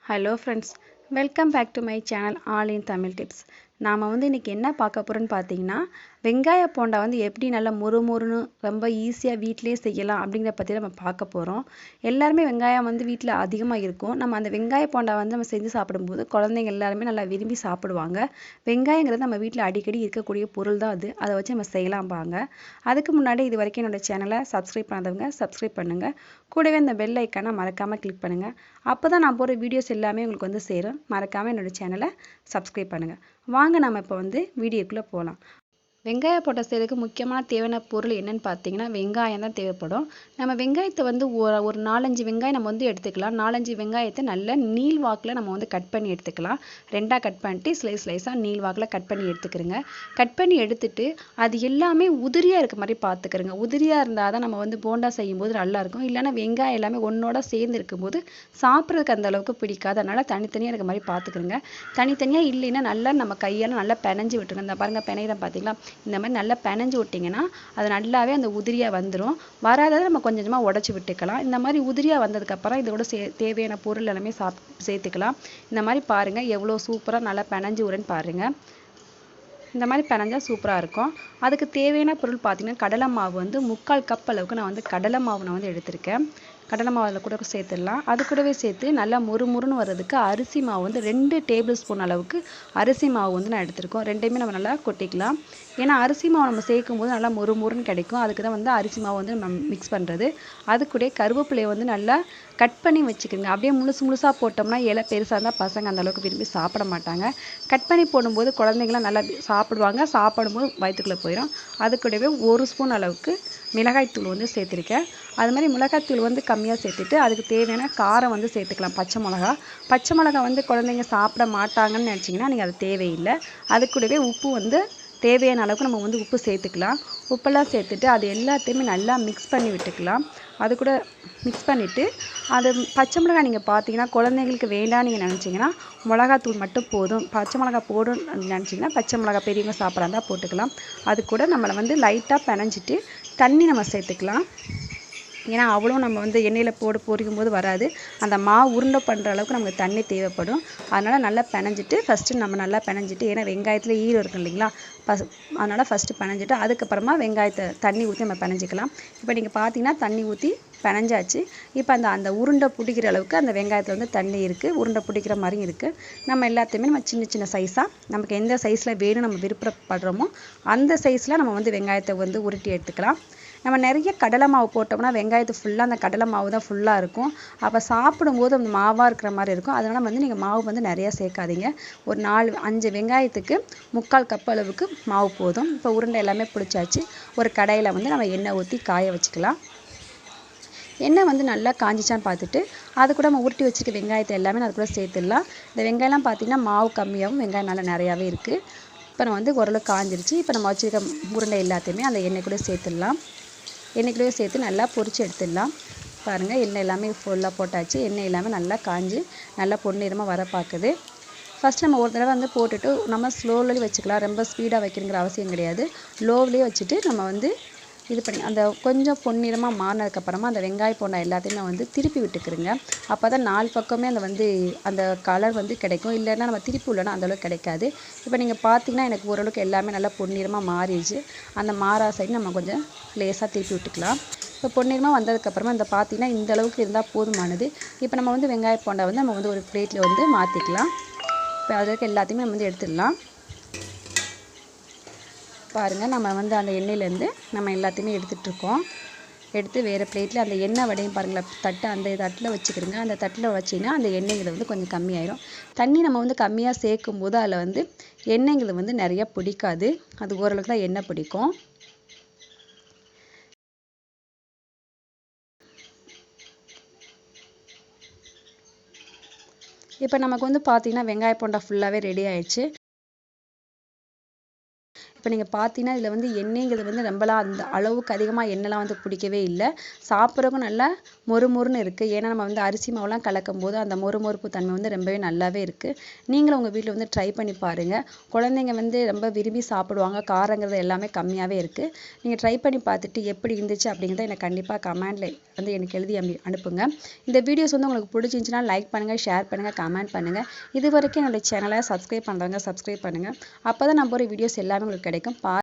Hello friends, welcome back to my channel All in Tamil Tips. நாம இன்னைக்கு என்ன பார்க்க போறோம்னு பாத்தீங்கன்னா வெங்காய போண்டா எப்படி நல்ல முறுமுறுன்னு ரொம்ப ஈஸியா வீட்லயே செய்யலாம் அப்படிங்கறத பத்தி நம்ம பார்க்க போறோம். எல்லாரும் வெங்காயம் வீட்ல அதிகமா இருக்கும். நம்ம அந்த வெங்காய போண்டா நம்ம செஞ்சு சாப்பிடும்போது குழந்தைங்க எல்லாரும் நல்லா விரும்பி சாப்பிடுவாங்க. வெங்காயங்கிறது நம்ம வீட்ல அடிக்கடி இருக்கக்கூடிய பொருள் தான் அது. அதை வச்சு நம்ம செய்யலாம் பாங்க. அதுக்கு முன்னாடி இது வரைக்கும் என்னோட சேனலை சப்ஸ்கிரைப் பண்ணாதவங்க சப்ஸ்கிரைப் பண்ணுங்க. கூடவே இந்த பெல் ஐகானை மறக்காம கிளிக் பண்ணுங்க. அப்பதான் நான் போற வீடியோஸ் எல்லாமே உங்களுக்கு சேரும். மறக்காம என்னோட சேனலை சப்ஸ்கிரைப் பண்ணுங்க. வாங்க நாம இப்போ வீடியோக்குள்ள போலாம். வெங்காய போண்டா செய்யறதுக்கு முக்கியமான தேவையான பொருள் என்னன்னு பார்த்தீங்கன்னா வெங்காயம் தான் தேவைப்படும். நம்ம வெங்காயத்தை ஒரு 4-5 வெங்காயம் நம்ம எடுத்துக்கலாம். 4-5 வெங்காயத்தை நல்ல நீள் வாக்குல நம்ம கட் பண்ணி எடுத்துக்கலாம். ரெண்டா கட் பண்ணிட்டு ஸ்லைஸா நீள் வாக்குல கட் பண்ணி எடுத்துக்கிறங்க. கட் பண்ணி எடுத்துட்டு அது எல்லாமே உதிரியா இருக்க மாதிரி பார்த்துக்கிறங்க. உதிரியா இருந்தாதான் நம்ம போண்டா செய்யும்போது நல்லா இருக்கும். இல்லைன்னா வெங்காயம் எல்லாமே ஒன்னோட சேர்ந்து இருக்கும்போது சாப்பிட்றதுக்கு அந்த அளவுக்கு பிடிக்காது. அதனால தனித்தனியா இருக்க மாதிரி பார்த்துக்கிறங்க. தனித்தனியா இல்லைன்னா நல்லா நம்ம கையால நல்லா பெனஞ்சு விட்டுருங்க. இந்த பாருங்க பெனையிற பார்த்தீங்களா, இந்த மாதிரி நல்லா பெனஞ்சு விட்டீங்கன்னா அது நல்லாவே அந்த உதிரியா வந்துரும். வராததை நம்ம கொஞ்சமா உடைச்சு விட்டுக்கலாம். இந்த மாதிரி உதிரியா வந்ததுக்கு அப்புறம் இதோட தேவையான பொருள் எல்லாமே சேர்த்துக்கலாம். இந்த மாதிரி பாருங்க எவ்வளவு சூப்பரா நல்லா பெனஞ்சு வரும்னு பாருங்க. இந்த மாதிரி பெனஞ்சா சூப்பரா இருக்கும். அதுக்கு தேவையான பொருள் பார்த்தீங்கன்னா கடலை மாவு 3/4 கப் அளவுக்கு நான் கடலை மாவு நான் எடுத்திருக்கேன். கடலை மாவு அதில் கூட சேர்த்துடலாம். அது கூடவே சேர்த்து நல்லா முறுமுறுன்னு வர்றதுக்கு அரிசி மாவு 2 டேபிள் ஸ்பூன் அளவுக்கு அரிசி மாவு நான் எடுத்திருக்கோம். ரெண்டையுமே நம்ம நல்லா கொட்டிக்கலாம். ஏன்னா அரிசி மாவு நம்ம சேர்க்கும் போது நல்லா முறுமுறுன்னு கிடைக்கும். அதுக்கு தான் அரிசி மாவு நம்ம மிக்ஸ் பண்ணுறது. அது கூட கருவேப்பிலையை நல்லா கட் பண்ணி வச்சுக்கோங்க. அப்படியே முழுசா போட்டோம்னா இலை பெருசாக இருந்தால் பசங்க அந்த அளவுக்கு விரும்பி சாப்பிட மாட்டாங்க. கட் பண்ணி போடும்போது குழந்தைங்களாம் நல்லா சாப்பிடுவாங்க. சாப்பிடும்போது வயிற்றுக்குள்ளே போயிடும். அது கூடவே 1 ஸ்பூன் அளவுக்கு மிளகாய்த்தூள் சேர்த்துருக்கேன். அது மாதிரி மிளகாய்த்தூள் கம்மியாக சேர்த்துட்டு அதுக்கு தேவையான காரம் சேர்த்துக்கலாம். பச்சை மிளகா குழந்தைங்க சாப்பிட மாட்டாங்கன்னு நினச்சிங்கன்னா நீங்கள் அது தேவையில்லை. அது கூடவே உப்பு தேவையான அளவுக்கு நம்ம உப்பு சேர்த்துக்கலாம். உப்பெல்லாம் சேர்த்துட்டு அது எல்லாத்தையுமே நல்லா மிக்ஸ் பண்ணி விட்டுக்கலாம். அது கூட மிக்ஸ் பண்ணிவிட்டு அது பச்சை மிளகாய் நீங்கள் பார்த்தீங்கன்னா குழந்தைங்களுக்கு வேண்டாம் நீங்கள் நினச்சிங்கன்னா மிளகாத்தூள் மட்டும் போதும். பச்சை மிளகாய் போடும் நினச்சிங்கன்னா பச்சை மிளகாய் பெரியவங்க சாப்பிட்றதா போட்டுக்கலாம். அது கூட நம்மளை லைட்டாக பெனஞ்சிட்டு தண்ணி நம்ம சேர்த்துக்கலாம். ஏன்னா அவ்வளோ நம்ம எண்ணெயில் பொரிக்கும் போது வராது. அந்த மாவு உருண்டை பண்ணுற அளவுக்கு நமக்கு தண்ணி தேவைப்படும். அதனால் நல்லா பெனஞ்சிட்டு ஃபஸ்ட்டு நம்ம நல்லா பெனஞ்சிட்டு, ஏன்னா வெங்காயத்தில் ஈரம் இருக்கும் இல்லைங்களா, அதனால் ஃபஸ்ட்டு பெனஞ்சிட்டு அதுக்கப்புறமா வெங்காயத்தை தண்ணி ஊற்றி நம்ம பெனஞ்சிக்கலாம். இப்போ நீங்கள் பார்த்தீங்கன்னா தண்ணி ஊற்றி பெனஞ்சாச்சு. இப்போ அந்த உருண்டை பிடிக்கிற அளவுக்கு அந்த வெங்காயத்தில் தண்ணி இருக்குது. உருண்டை பிடிக்கிற மாதிரியும் இருக்குது. நம்ம எல்லாத்தையுமே நம்ம சின்ன சைஸாக நமக்கு எந்த சைஸில் வேணும் நம்ம விருப்பப்படுறோமோ அந்த சைஸில் நம்ம வெங்காயத்தை உருட்டி எடுத்துக்கலாம். நம்ம நிறைய கடலை மாவு போட்டோம்னா வெங்காயத்து ஃபுல்லாக அந்த கடலை மாவு தான் ஃபுல்லாக இருக்கும். அப்போ சாப்பிடும்போது அந்த மாவாக இருக்கிற மாதிரி இருக்கும். அதனால் நீங்கள் மாவு நிறையா சேர்க்காதீங்க. ஒரு 4-5 வெங்காயத்துக்கு 3/4 கப் அளவுக்கு மாவு போதும். இப்போ உருண்டை எல்லாமே பிடிச்சாச்சு. ஒரு கடாயில் நம்ம எண்ணெய் ஊற்றி காய வச்சுக்கலாம். எண்ணெய் நல்லா காஞ்சிச்சான்னு பார்த்துட்டு அது கூட நம்ம உருட்டி வச்சுக்க வெங்காயத்தை எல்லாமே அது கூட சேர்த்துடலாம். இந்த வெங்காயம்லாம் பார்த்தீங்கன்னா மாவு கம்மியாகவும் வெங்காயம் நல்லா நிறையாவே இருக்குது. இப்போ நம்ம ஓரளவு காஞ்சிருச்சு. இப்போ நம்ம வச்சுருக்க உருண்டை எல்லாத்தையுமே அந்த எண்ணெய் கூட சேர்த்துடலாம். எண்ணெய்க்குள்ளே சேர்த்து நல்லா பொரிச்சு எடுத்துடலாம். பாருங்கள் எண்ணெய் எல்லாமே ஃபுல்லாக போட்டாச்சு. எண்ணெய் எல்லாமே நல்லா காஞ்சி நல்லா பொன்னிறமாக வர பார்க்குது. ஃபஸ்ட் நம்ம ஒரு தடவை போட்டுட்டு நம்ம ஸ்லோவிலே வச்சுக்கலாம். ரொம்ப ஸ்பீடாக வைக்கணுங்கிற அவசியம் கிடையாது. லோவிலே வச்சுட்டு நம்ம இது பண்ணி அந்த கொஞ்சம் பொன்னிறமாக மாறினதுக்கப்புறமா அந்த வெங்காய போண்டா எல்லாத்தையுமே திருப்பி விட்டுக்கிறங்க. அப்போ தான் 4 பக்கமே அந்த கலர் கிடைக்கும். இல்லைன்னா நம்ம திருப்பி விடலன்னா அந்தளவுக்கு கிடைக்காது. இப்போ நீங்கள் பார்த்தீங்கன்னா எனக்கு ஓரளவுக்கு எல்லாமே நல்லா பொன்னிறமாக மாறிடுச்சு. அந்த மாறா சைடு நம்ம கொஞ்சம் லேசாக திருப்பி விட்டுக்கலாம். இப்போ பொன்னிறமாக வந்ததுக்கப்புறமா இந்த பார்த்தீங்கன்னா இந்த அளவுக்கு இருந்தால் போதுமானது. இப்போ நம்ம வெங்காய போண்டா நம்ம ஒரு பிளேட்டில் மாற்றிக்கலாம். இப்போ அதுக்கு எல்லாத்தையுமே நம்ம எடுத்துடலாம். பாருங்கள் நம்ம அந்த எண்ணெயிலேருந்து நம்ம எல்லாத்தையுமே எடுத்துகிட்ருக்கோம். எடுத்து வேறு பிளேட்டில் அந்த எண்ணெய் வடையும் பாருங்களேன் தட்டு அந்த தட்டில் வச்சுக்கிறோங்க. அந்த தட்டில் வச்சிங்கன்னா அந்த எண்ணெய்களை கொஞ்சம் கம்மியாயிரும். தண்ணி நம்ம கம்மியாக சேர்க்கும் போது அதில் எண்ணெய்களை நிறைய பிடிக்காது. அது ஓரளவுக்கு தான் எண்ணெய் பிடிக்கும். இப்போ நமக்கு பார்த்தீங்கன்னா வெங்காய போண்டா ஃபுல்லாகவே ரெடி ஆயிடுச்சு. இப்போ நீங்கள் பார்த்தீங்கன்னா இதில் வந்து எண்ணெய்ங்கிறது வந்து நம்மளாம் அந்த அளவுக்கு அதிகமாக எண்ணெய்லாம் வந்து பிடிக்கவே இல்லை. சாப்பிட்றதுக்கும் நல்லா மொறுமொறுன்னு இருக்குது. ஏன்னா நம்ம வந்து அரிசி மாவுலாம் கலக்கும் போது அந்த மொறுமொறுப்பு தன்மை வந்து ரொம்பவே நல்லாவே இருக்குது. நீங்களும் உங்கள் வீட்டில் வந்து ட்ரை பண்ணி பாருங்கள். குழந்தைங்க வந்து ரொம்ப விரும்பி சாப்பிடுவாங்க. காரங்கிறது எல்லாமே கம்மியாகவே இருக்குது. நீங்கள் ட்ரை பண்ணி பார்த்துட்டு எப்படி இருந்துச்சு அப்படிங்கிறத எனக்கு கண்டிப்பாக கமெண்ட்டில் வந்து எனக்கு எழுதி அனுப்புங்க. இந்த வீடியோஸ் வந்து உங்களுக்கு பிடிச்சிருந்துச்சுன்னா லைக் பண்ணுங்கள், ஷேர் பண்ணுங்கள், கமெண்ட் பண்ணுங்கள். இது வரைக்கும் என்னோட சேனலை சப்ஸ்கிரைப் பண்ணுறவங்க சப்ஸ்கிரைப் பண்ணுங்கள். அப்போ தான் நான் போகிற வீடியோஸ் எல்லாமே உங்களுக்கு கிடைக்கும்.